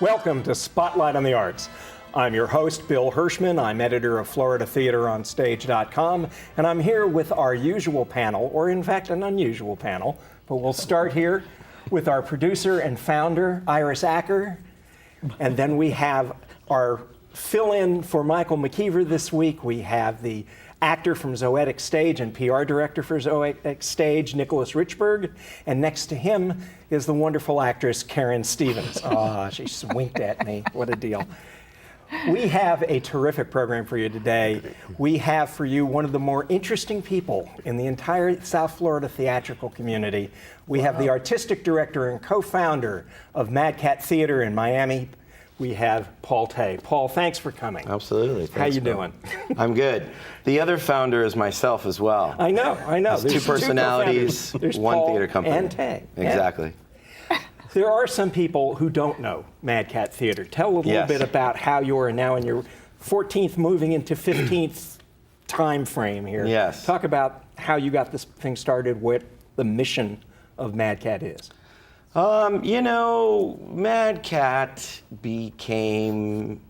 Welcome to Spotlight on the Arts. I'm your host, Bill Hirschman. I'm editor of FloridaTheaterOnStage.com, and I'm here with our usual panel, or in fact, an unusual panel. But we'll start here with our producer and founder, Iris Acker, and then we have our fill-in for Michael McKeever this week. We have the actor from Zoetic Stage and PR director for Zoetic Stage, Nicholas Richburg. And next to him is the wonderful actress, Karen Stevens. Oh, she winked at me. What a deal. We have a terrific program for you today. We have for you one of the more interesting people in the entire South Florida theatrical community. We have the artistic director and co-founder of Catz Theatre in Miami. We have Paul Tay. Paul, thanks for coming. Absolutely. Thanks, How you doing? I'm good. The other founder is myself as well. I know. There's two personalities, There's one Paul theater company. And Tay. Exactly. There are some people who don't know Catz Theatre. Tell a little bit about how you're now in your 14th, moving into 15th time frame here. Yes. Talk about how you got this thing started, what the mission of Mad Cat is. Mad Cat became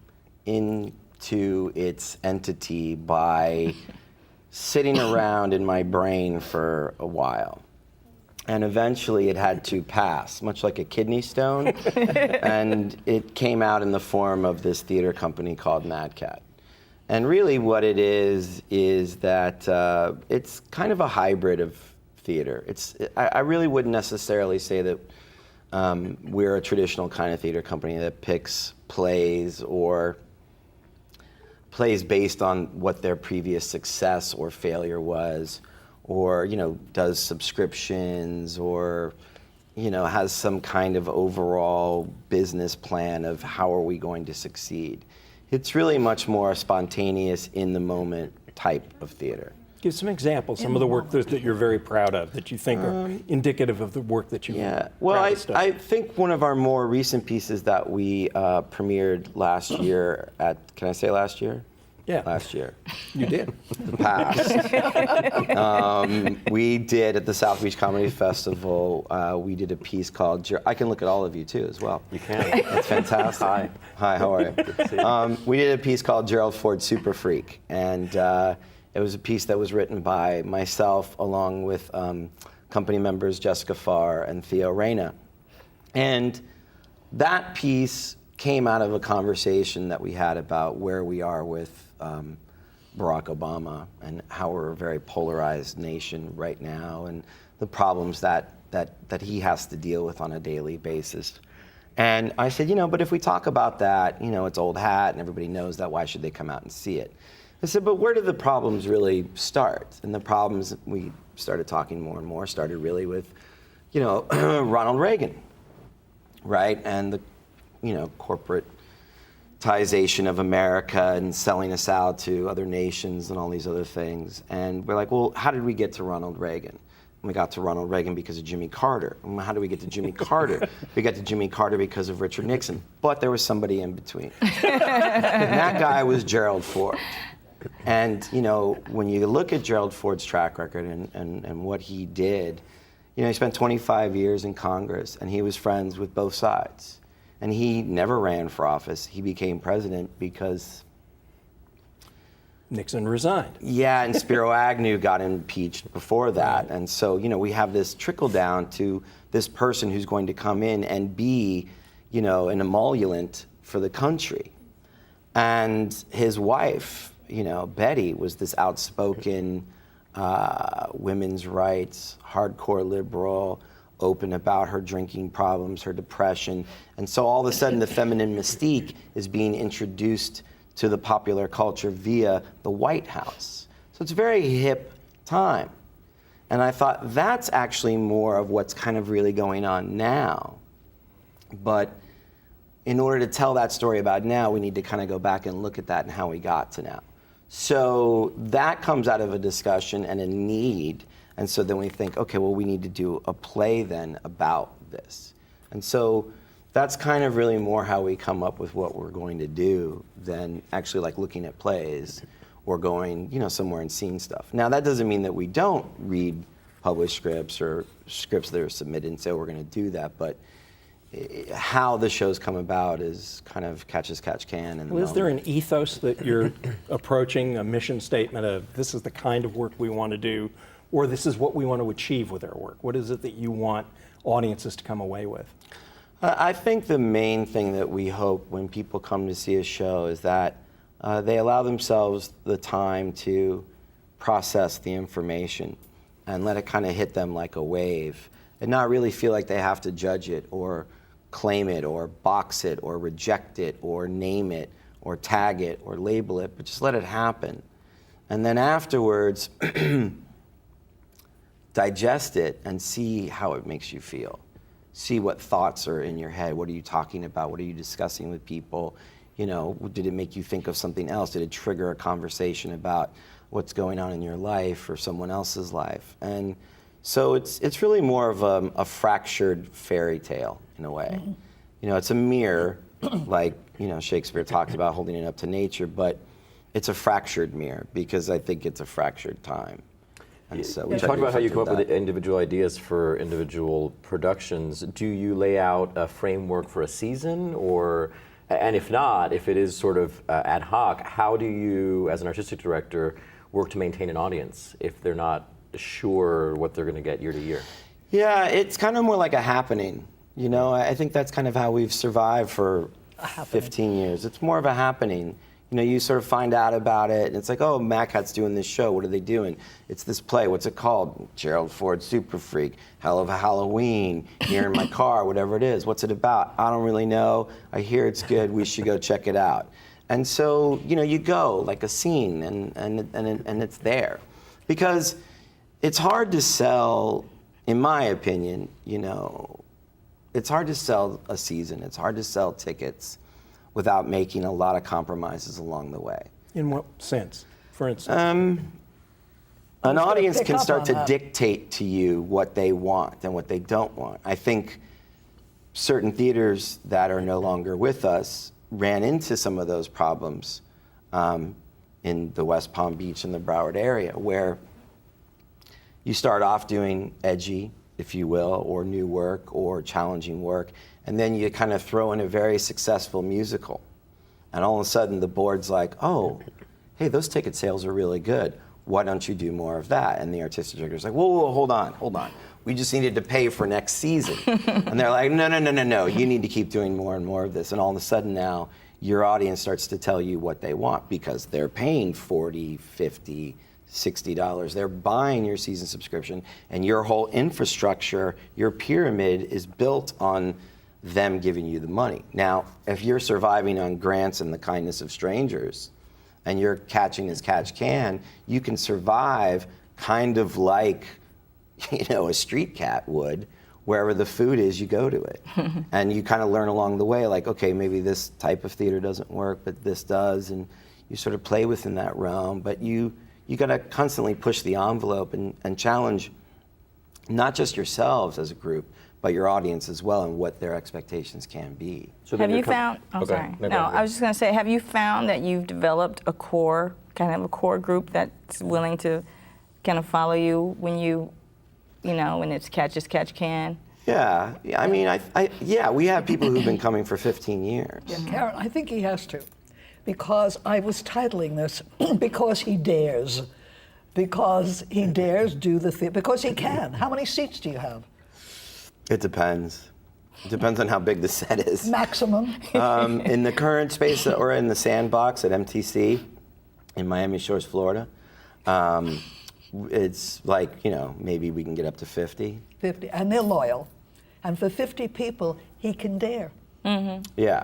into its entity by sitting around in my brain for a while. And eventually it had to pass, much like a kidney stone. And it came out in the form of this theater company called Mad Cat. And really what it is that it's kind of a hybrid of theater. I really wouldn't necessarily say that we're a traditional kind of theater company that picks plays based on what their previous success or failure was, or does subscriptions, or has some kind of overall business plan of how are we going to succeed. It's really much more a spontaneous, in the moment type of theater. Give some examples, some of the work that you're very proud of, that you think are indicative of the work that you've done. Well, I think one of our more recent pieces that we premiered last year can I say last year? Yeah. Last year. You did. The past. We did at the South Beach Comedy Festival, we did a piece called, I can look at all of you too as well. You can. That's fantastic. Hi, how are you? Good to see you. We did a piece called Gerald Ford's Super Freak, and it was a piece that was written by myself along with company members Jessica Farr and Theo Reyna. And that piece came out of a conversation that we had about where we are with Barack Obama and how we're a very polarized nation right now and the problems that he has to deal with on a daily basis. And I said, but if we talk about that, it's old hat and everybody knows that, why should they come out and see it? I said, but where did the problems really start? And the problems, we started talking more and more, started really with, Ronald Reagan, right? And the, corporatization of America and selling us out to other nations and all these other things. And we're like, well, how did we get to Ronald Reagan? And we got to Ronald Reagan because of Jimmy Carter. And how did we get to Jimmy Carter? We got to Jimmy Carter because of Richard Nixon. But there was somebody in between. And that guy was Gerald Ford. And, when you look at Gerald Ford's track record and what he did, he spent 25 years in Congress and he was friends with both sides. And he never ran for office. He became president because Nixon resigned. Yeah, and Spiro Agnew got impeached before that. And so, we have this trickle down to this person who's going to come in and be, an emollient for the country. And his wife, Betty, was this outspoken women's rights, hardcore liberal, open about her drinking problems, her depression. And so all of a sudden the feminine mystique is being introduced to the popular culture via the White House. So it's a very hip time. And I thought that's actually more of what's kind of really going on now. But in order to tell that story about now, we need to kind of go back and look at that and how we got to now. So that comes out of a discussion and a need. And so then we think, okay, well, we need to do a play then about this. And so that's kind of really more how we come up with what we're going to do than actually like looking at plays or going, somewhere and seeing stuff. Now, that doesn't mean that we don't read published scripts or scripts that are submitted and say, we're going to do that. But how the shows come about is kind of catch as catch can. In the Is there moment. an ethos that you're approaching, a mission statement of this is the kind of work we want to do, or this is what we want to achieve with our work? What is it that you want audiences to come away with? I think the main thing that we hope when people come to see a show is that they allow themselves the time to process the information and let it kind of hit them like a wave and not really feel like they have to judge it or claim it or box it or reject it or name it or tag it or label it, but just let it happen. And then afterwards, digest it and see how it makes you feel. See what thoughts are in your head. What are you talking about? What are you discussing with people? You know, did it make you think of something else? Did it trigger a conversation about what's going on in your life or someone else's life? And so it's really more of a fractured fairy tale in a way. Mm-hmm. You know, it's a mirror, like, you know, Shakespeare talked about holding it up to nature, but it's a fractured mirror because I think it's a fractured time. And so You talk about how you come up with individual ideas for individual productions. Do you lay out a framework for a season, or, and if not, if it is sort of ad hoc, how do you, as an artistic director, work to maintain an audience if they're not sure what they're going to get year to year? Yeah, it's kind of more like a happening. You know, I think that's kind of how we've survived for 15 years. It's more of a happening. You know, you sort of find out about it, and it's like, oh, Mad Catz doing this show. What are they doing? It's this play. What's it called? Gerald Ford Super Freak, Hell of a Halloween, Here in My Car, whatever it is. What's it about? I don't really know. I hear it's good. We should go check it out. And so, you know, you go like a scene, and it's there. Because it's hard to sell, in my opinion, you know, it's hard to sell a season. It's hard to sell tickets without making a lot of compromises along the way. In what sense, for instance? An audience can start to dictate to you what they want and what they don't want. I think certain theaters that are no longer with us ran into some of those problems in the West Palm Beach and the Broward area, where you start off doing edgy, if you will, or new work or challenging work, and then you kind of throw in a very successful musical. And all of a sudden the board's like, oh, hey, those ticket sales are really good. Why don't you do more of that? And the artistic director's like, whoa, hold on. We just needed to pay for next season. And they're like, no, you need to keep doing more and more of this. And all of a sudden now, your audience starts to tell you what they want because they're paying $40, $50, $60. They're buying your season subscription, and your whole infrastructure, your pyramid is built on them giving you the money. Now, if you're surviving on grants and the kindness of strangers, and you're catching as catch can, you can survive kind of like, you know, a street cat would. Wherever the food is, you go to it. And you kind of learn along the way, like, okay, maybe this type of theater doesn't work, but this does, and you sort of play within that realm. But you got to constantly push the envelope and challenge not just yourselves as a group, but your audience as well and what their expectations can be. So have you found, sorry. No, I was just going to say, have you found that you've developed a core group that's willing to kind of follow you when when it's catch as catch can? Yeah, I mean, yeah, we have people who've been coming for 15 years. Yeah, Karen, I think he has to. Because I was titling this, Because He Dares. Because he dares do the theater, because he can. How many seats do you have? It depends. It depends on how big the set is. Maximum? In the current space, or in the Sandbox at MTC in Miami Shores, Florida, it's like, maybe we can get up to 50. 50, and they're loyal. And for 50 people, he can dare. Mm-hmm. Yeah.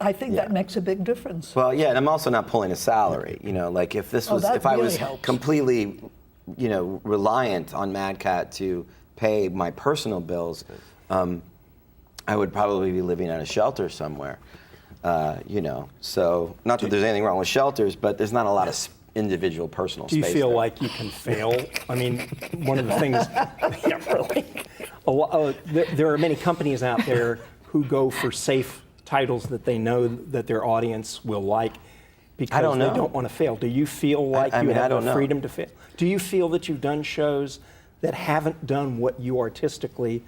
I think that makes a big difference. Well, yeah, and I'm also not pulling a salary. Like if this was, if I was completely, reliant on Mad Cat to pay my personal bills, I would probably be living at a shelter somewhere. So not that there's anything wrong with shelters, but there's not a lot of individual personal space. Do you feel there. like you can fail? I mean, one of the things, yeah, really. There are many companies out there who go for safe titles that they know that their audience will like because they don't want to fail. Do you feel like you have the freedom to fail? Do you feel that you've done shows that haven't done what you artistically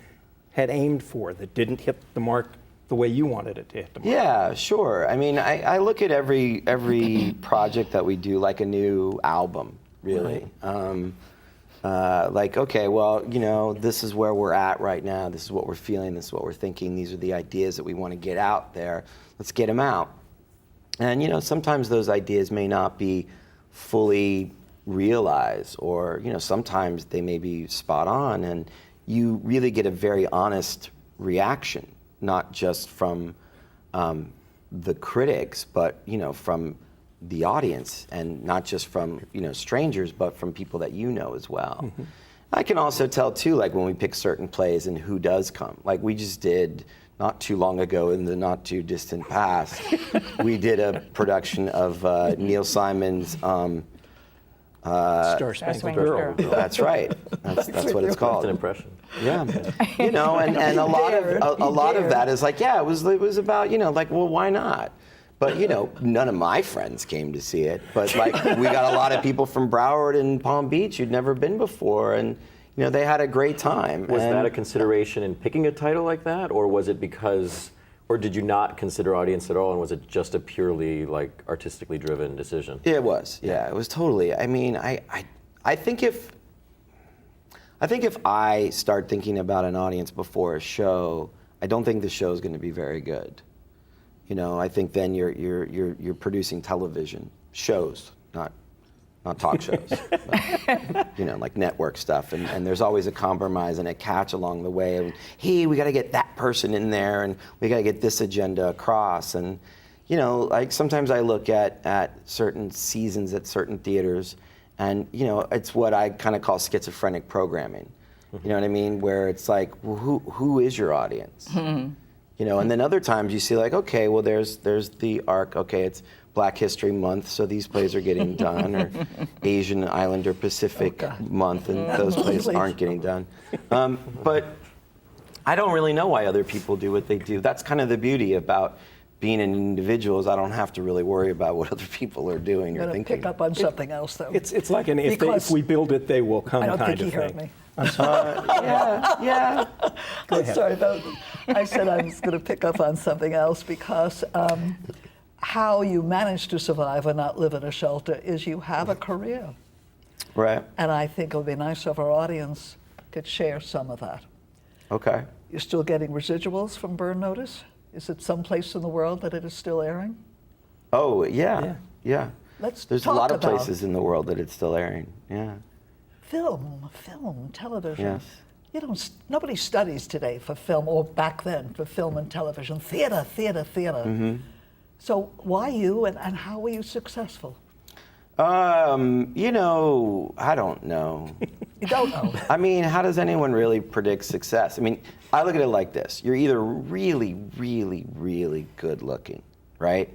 had aimed for that didn't hit the mark the way you wanted it to hit the mark? Yeah, sure. I mean, I look at every project that we do like a new album, really. Like, okay, well, you know, this is where we're at right now. This is what we're feeling. This is what we're thinking. These are the ideas that we want to get out there. Let's get them out. And, you know, sometimes those ideas may not be fully realized, or, you know, sometimes they may be spot on, and you really get a very honest reaction, not just from the critics, but, you know, from the audience, and not just from, you know, strangers, but from people that you know as well. Mm-hmm. I can also tell too, like when we pick certain plays and who does come. Like we just did not too long ago in the not too distant past, we did a production of Neil Simon's Star-Spangled Girl. That's right. That's what it's called. That's an impression. Yeah, you know, and a lot of that is like, yeah, it was about, you know, like, well, why not? But, you know, none of my friends came to see it. But, like, we got a lot of people from Broward and Palm Beach who'd never been before, and, you know, they had a great time. Was that a consideration in picking a title like that, or was it because, or did you not consider audience at all, and was it just a purely, like, artistically driven decision? It was, yeah, it was totally. I mean, I think if I start thinking about an audience before a show, I don't think the show is going to be very good. You know, I think then you're producing television shows, not talk shows, but, you know, like network stuff. And there's always a compromise and a catch along the way. And, hey, we got to get that person in there, and we got to get this agenda across. And, you know, like sometimes I look at certain seasons at certain theaters, and, you know, it's what I kind of call schizophrenic programming. You know what I mean? Where it's like, well, who is your audience? You know, and then other times you see like, okay, well, there's the arc. Okay, it's Black History Month, so these plays are getting done, or Asian Islander Pacific Month, and those plays aren't getting done. But I don't really know why other people do what they do. That's kind of the beauty about being an individual, is I don't have to really worry about what other people are doing or thinking. Pick up on something else, though. It's like if we build it, they will come kind of thing. I don't think he heard me. Yeah. I'm sorry, I said I was going to pick up on something else, because how you manage to survive and not live in a shelter is you have a career. Right. And I think it would be nice if our audience could share some of that. Okay. You're still getting residuals from Burn Notice? Is it someplace in the world that it is still airing? Oh, yeah. There's a lot of about places in the world that it's still airing. Yeah. Film, television. Yes. You don't. Nobody studies today for film, or back then for film and television. Theater. Mm-hmm. So why you, and how were you successful? You know, I don't know. You don't know. I mean, how does anyone really predict success? I mean, I look at it like this. You're either really, really, really good looking, right?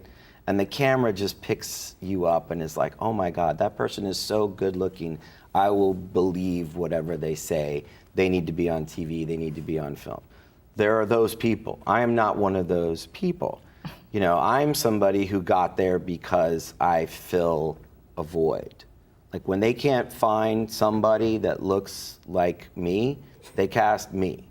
And the camera just picks you up and is like, oh my God, that person is so good looking. I will believe whatever they say. They need to be on TV. They need to be on film. There are those people. I am not one of those people. You know, I'm somebody who got there because I fill a void. Like when they can't find somebody that looks like me, they cast me.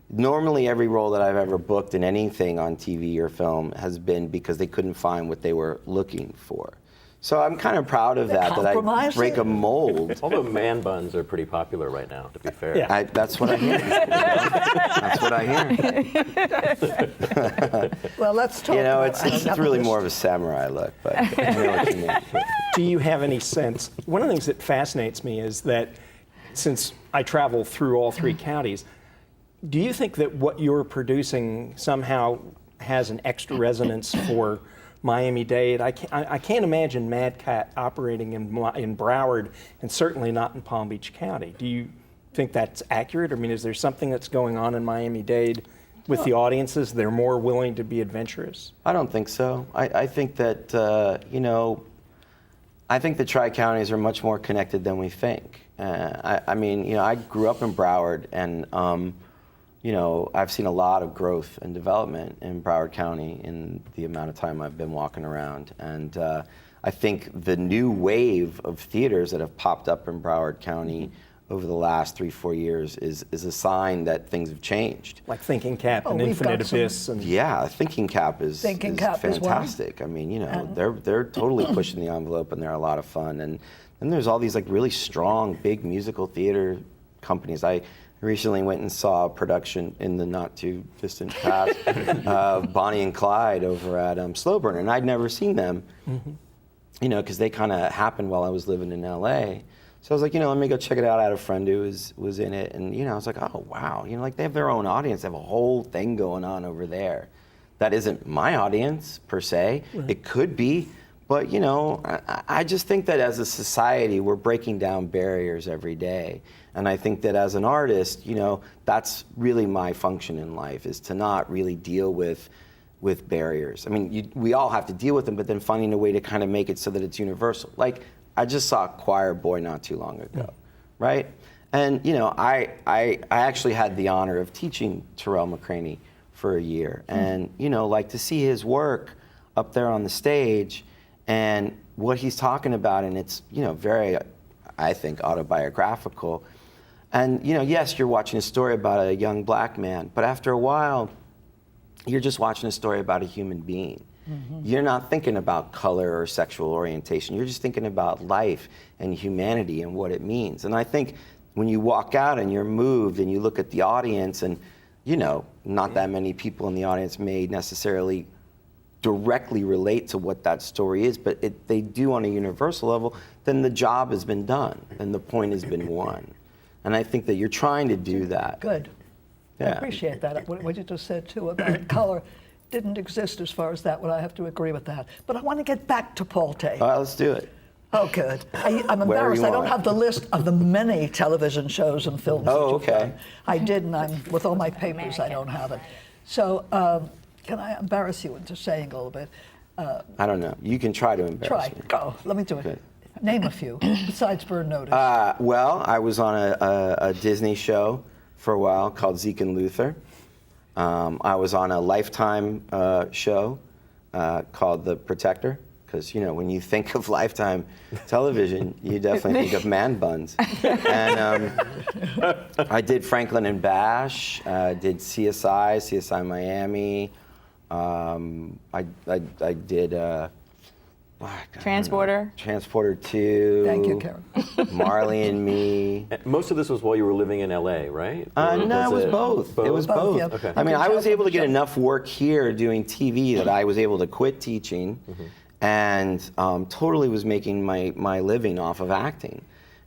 Normally every role that I've ever booked in anything on TV or film has been because they couldn't find what they were looking for. So I'm kind of proud of that I break a mold. Although man buns are pretty popular right now, to be fair. Yeah. That's what I hear. That's what I hear. Well, let's talk. You know, about it's really more of a samurai look, but I know what you mean. Do you have any sense? One of the things that fascinates me is that since I travel through all three counties, do you think that what you're producing somehow has an extra resonance for Miami-Dade? I can't imagine Mad Cat operating in Broward, and certainly not in Palm Beach County. Do you think that's accurate? I mean, is there something that's going on in Miami-Dade with the audiences? They're more willing to be adventurous? I don't think so. I think that, you know, I think the Tricounties are much more connected than we think. I mean, you know, I grew up in Broward, and you know, I've seen a lot of growth and development in Broward County in the amount of time I've been walking around. And I think the new wave of theaters that have popped up in Broward County over the last 3-4 years is a sign that things have changed. Like Thinking Cap and we've got Infinite some- Abyss. And Yeah, Thinking Cap is fantastic. I mean, they're totally pushing the envelope, and they're a lot of fun. And then there's all these like really strong, big musical theater companies. I recently went and saw a production in the not too distant past of Bonnie and Clyde over at Slow Burner, and I'd never seen them, because they kind of happened while I was living in LA. So I was like, let me go check it out. I had a friend who was in it, and I was like, oh wow, like they have their own audience. They have a whole thing going on over there. That isn't my audience per se. Right. It could be, but I just think that as a society, we're breaking down barriers every day. And I think that as an artist, that's really my function in life, is to not really deal with barriers. I mean, we all have to deal with them, but then finding a way to kind of make it so that it's universal. Like, I just saw Choir Boy not too long ago, right? And I actually had the honor of teaching Terrell McCraney for a year, and like to see his work up there on the stage and what he's talking about, and it's very, I think, autobiographical. And yes, you're watching a story about a young black man, but after a while, you're just watching a story about a human being. You're not thinking about color or sexual orientation. You're just thinking about life and humanity and what it means. And I think when you walk out and you're moved and you look at the audience, and not that many people in the audience may necessarily directly relate to what that story is, but they do on a universal level, then the job has been done and the point has been won. And I think that you're trying to do that. Good. Yeah. I appreciate that. What you just said, too, about color didn't exist as far as that. Well, I have to agree with that. But I want to get back to Paul Tay. All right, let's do it. Oh, good. I'm Wherever embarrassed. you I don't want. have the list of the many television shows and films that you've done. I did, and with all my papers, I don't have it. So can I embarrass you into saying a little bit? I don't know. You can try to embarrass me. Go. Let me do it. Good. Name a few, besides Burn Notice. Well, I was on a Disney show for a while called Zeke and Luther. I was on a Lifetime show called The Protector, because when you think of Lifetime television, you definitely think of man buns. And I did Franklin and Bash, did CSI Miami. I did. Transporter? Transporter 2. Thank you, Karen. Marley and Me. Most of this was while you were living in LA, right? No, it was both. It was both. Yeah. Okay. I mean, I was able to get enough work here doing TV that I was able to quit teaching and totally was making my living off of acting,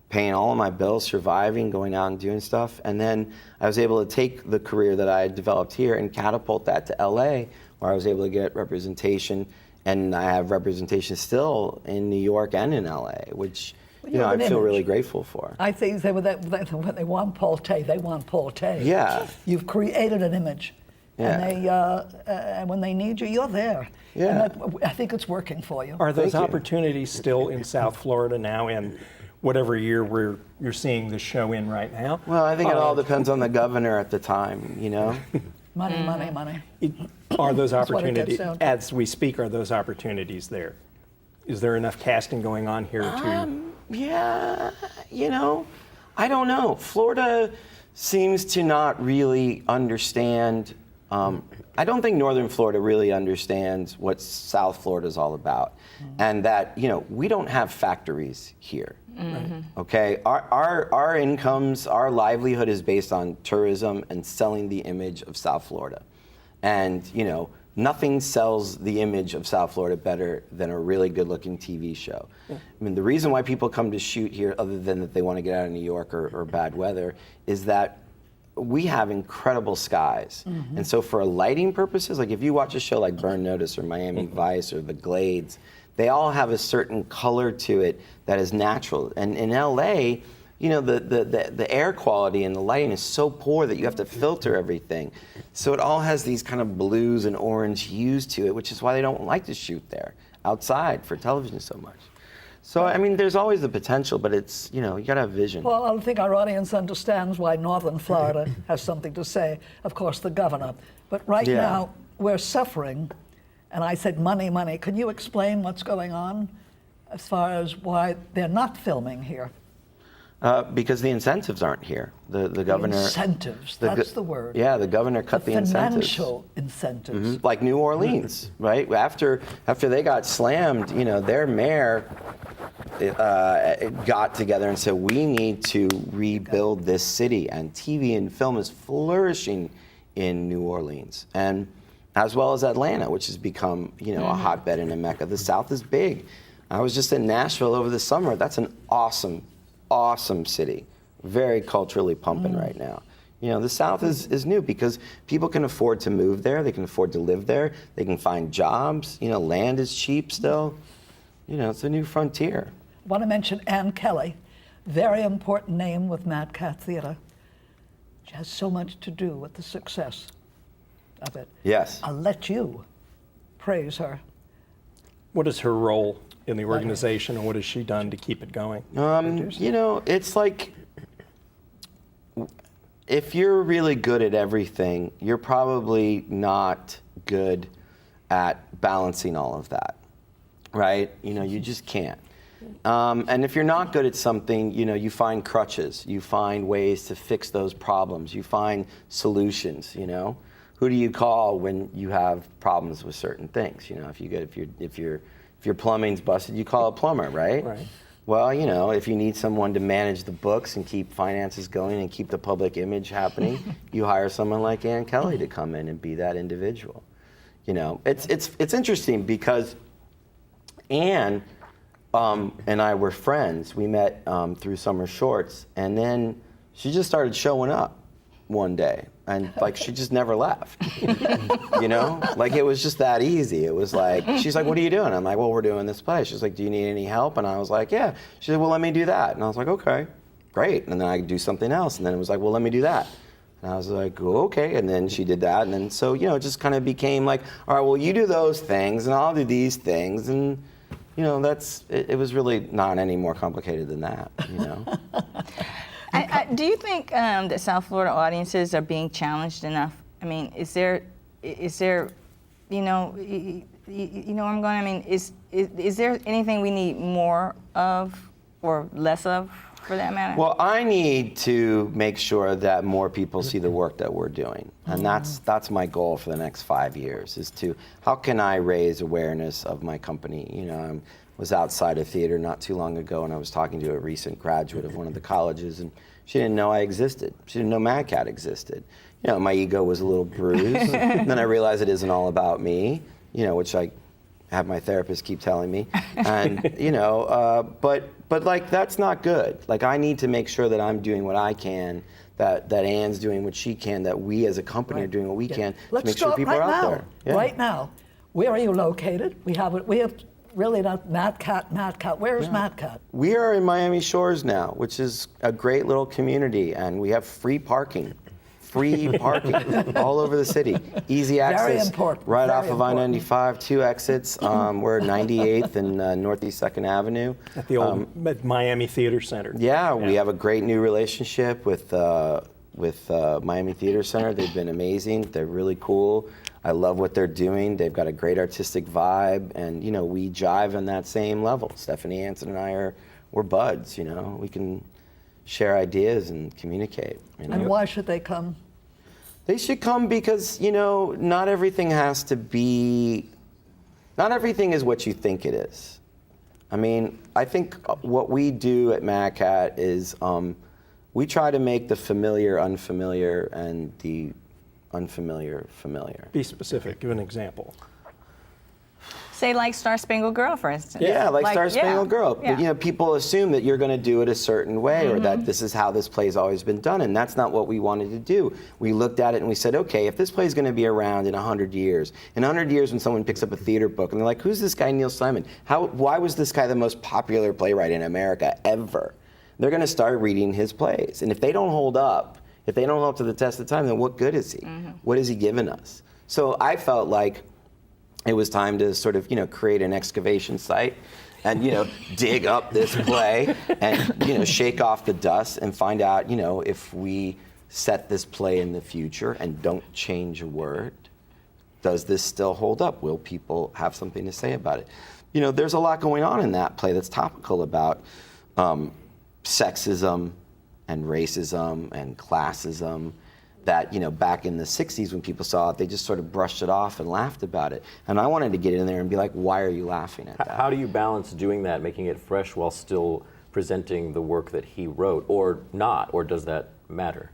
paying all of my bills, surviving, going out and doing stuff. And then I was able to take the career that I had developed here and catapult that to LA, where I was able to get representation. And I have representation still in New York and in LA, which I feel really grateful for. I think when they want Paul Tay, they want Paul Tay. Yeah. You've created an image, Yeah. and when they need you, you're there. Yeah. And I think it's working for you. are those Thank you. opportunities still in South Florida now, in whatever year you're seeing the show in right now? Well, I think it all depends on the governor at the time, Money, money, money. Are those what it gets opportunities, down to. as we speak, are those opportunities there? Is there enough casting going on here to? Yeah, I don't know. Florida seems to not really understand. I don't think Northern Florida really understands what South Florida is all about, and that we don't have factories here. Okay, our incomes, our livelihood is based on tourism and selling the image of South Florida, and nothing sells the image of South Florida better than a really good-looking TV show. I mean, the reason why people come to shoot here, other than that they want to get out of New York or bad weather, is that we have incredible skies. And so for lighting purposes, like if you watch a show like Burn Notice or Miami Vice or The Glades, they all have a certain color to it that is natural. And in LA, the air quality and the lighting is so poor that you have to filter everything. So it all has these kind of blues and orange hues to it, which is why they don't like to shoot there outside for television so much. So, I mean, there's always the potential, but it's, you gotta have vision. Well, I think our audience understands why Northern Florida has something to say. Of course, the governor. But right now, we're suffering. And I said, money, money. Can you explain what's going on as far as why they're not filming here? Because the incentives aren't here. The governor. Incentives, that's the word. Yeah, the governor cut the incentives. Financial incentives. Like New Orleans, right? After they got slammed, their mayor got together and said, we need to rebuild this city, and TV and film is flourishing in New Orleans, and as well as Atlanta, which has become a hotbed and a mecca. The South is big. I was just in Nashville over the summer. That's an awesome city, very culturally pumping right now. The South is new because people can afford to move there, they can afford to live there, they can find jobs, land is cheap still. It's a new frontier. I want to mention Ann Kelly, very important name with Catz Theatre. She has so much to do with the success of it. Yes. I'll let you praise her. What is her role in the organization, and what has she done to keep it going? It's like, if you're really good at everything, you're probably not good at balancing all of that, right? You just can't. And if you're not good at something, you find crutches, you find ways to fix those problems, you find solutions. Who do you call when you have problems with certain things? If your plumbing's busted, you call a plumber, right? Right. Well, if you need someone to manage the books and keep finances going and keep the public image happening, you hire someone like Ann Kelly to come in and be that individual. It's interesting because Ann and I were friends. We met through Summer Shorts, and then she just started showing up one day. And she just never left, it was just that easy. It was like, she's like, what are you doing? I'm like, well, we're doing this play. She's like, do you need any help? And I was like, yeah. She said, well, let me do that. And I was like, okay, great. And then I could do something else. And then it was like, well, let me do that. And I was like, oh, okay. And then she did that. And then so, it just kind of became like, all right, well, you do those things and I'll do these things. And, it was really not any more complicated than that, Do you think that South Florida audiences are being challenged enough? I mean, is there, you know where I'm going? I mean, is there anything we need more of or less of, for that matter? Well, I need to make sure that more people see the work that we're doing, and that's my goal for the next 5 years. Is to how can I raise awareness of my company? I was outside of theater not too long ago, and I was talking to a recent graduate of one of the colleges, and she didn't know I existed. She didn't know Mad Cat existed. My ego was a little bruised. And then I realized it isn't all about me, which I have my therapist keep telling me. And, but that's not good. I need to make sure that I'm doing what I can, that Ann's doing what she can, that we as a company are doing what we can to make sure people are out there. Yeah. Right now, where are you located? We have really not Mad Cat. Where is Mad Cat? We are in Miami Shores now, which is a great little community, and we have free parking all over the city. Easy access. Very important. Right Very off of important. I-95, 2 exits. We're at 98th and Northeast 2nd Avenue. At the old Miami Theater Center. Yeah, we have a great new relationship with Miami Theater Center. They've been amazing. They're really cool. I love what they're doing. They've got a great artistic vibe, and we jive on that same level. Stephanie Anson and I we're buds. We can share ideas and communicate. And why should they come? They should come because not everything has to be. Not everything is what you think it is. I mean, I think what we do at Mad Cat is we try to make the familiar unfamiliar and the unfamiliar familiar. Be specific. Give an example. Say like Star Spangled Girl, for instance. Yeah, like Star Spangled Girl. Yeah. People assume that you're going to do it a certain way or that this is how this play's always been done, and that's not what we wanted to do. We looked at it and we said, okay, if this play's going to be around in 100 years, when someone picks up a theater book and they're like, who's this guy Neil Simon? Why was this guy the most popular playwright in America ever? They're going to start reading his plays, and if they don't hold up to the test of time, then what good is he? What has he given us? So I felt like it was time to sort of, create an excavation site and, dig up this play and, shake off the dust and find out, if we set this play in the future and don't change a word, does this still hold up? Will people have something to say about it? There's a lot going on in that play that's topical about sexism and racism and classism that, back in the 60s when people saw it, they just sort of brushed it off and laughed about it. And I wanted to get in there and be like, why are you laughing at that? How do you balance doing that, making it fresh while still presenting the work that he wrote, or not, or does that matter?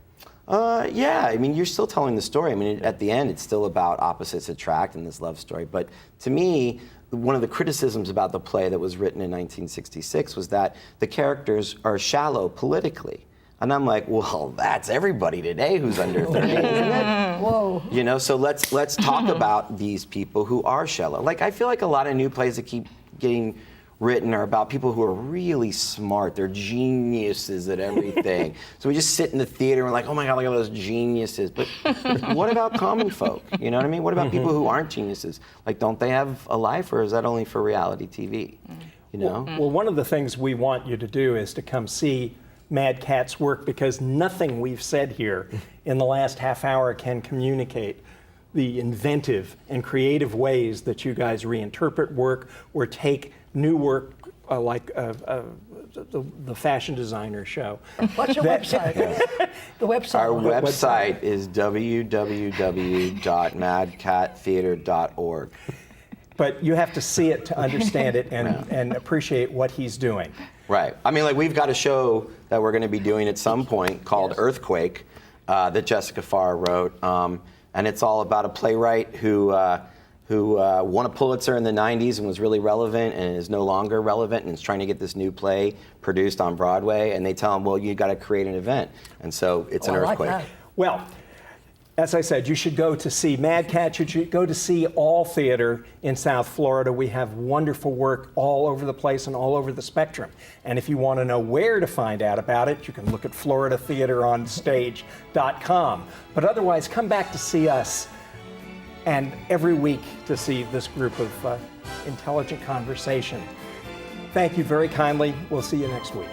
Yeah, I mean, you're still telling the story. I mean, at the end, it's still about opposites attract and this love story. But to me, one of the criticisms about the play that was written in 1966 was that the characters are shallow politically. And I'm like, well, that's everybody today who's under 30, isn't it? Whoa. So let's talk about these people who are shallow. Like, I feel like a lot of new plays that keep getting written are about people who are really smart. They're geniuses at everything. So we just sit in the theater and we're like, oh my God, look at those geniuses. But what about common folk? You know what I mean? What about people who aren't geniuses? Like, don't they have a life, or is that only for reality TV? Well, one of the things we want you to do is to come see Mad Catz work, because nothing we've said here in the last half hour can communicate the inventive and creative ways that you guys reinterpret work or take new work like the fashion designer show. What's your website? The website. Our website is www.madcattheatre.org. But you have to see it to understand it and appreciate what he's doing. Right. I mean, like, we've got a show that we're going to be doing at some point called Earthquake that Jessica Farr wrote. And it's all about a playwright who won a Pulitzer in the 90s and was really relevant and is no longer relevant and is trying to get this new play produced on Broadway. And they tell him, well, you got to create an event. And so it's an earthquake. Like that. Well, as I said, you should go to see Mad Catz. You should go to see all theater in South Florida. We have wonderful work all over the place and all over the spectrum. And if you want to know where to find out about it, you can look at FloridaTheaterOnStage.com. But otherwise, come back to see us, and every week to see this group of intelligent conversation. Thank you very kindly. We'll see you next week.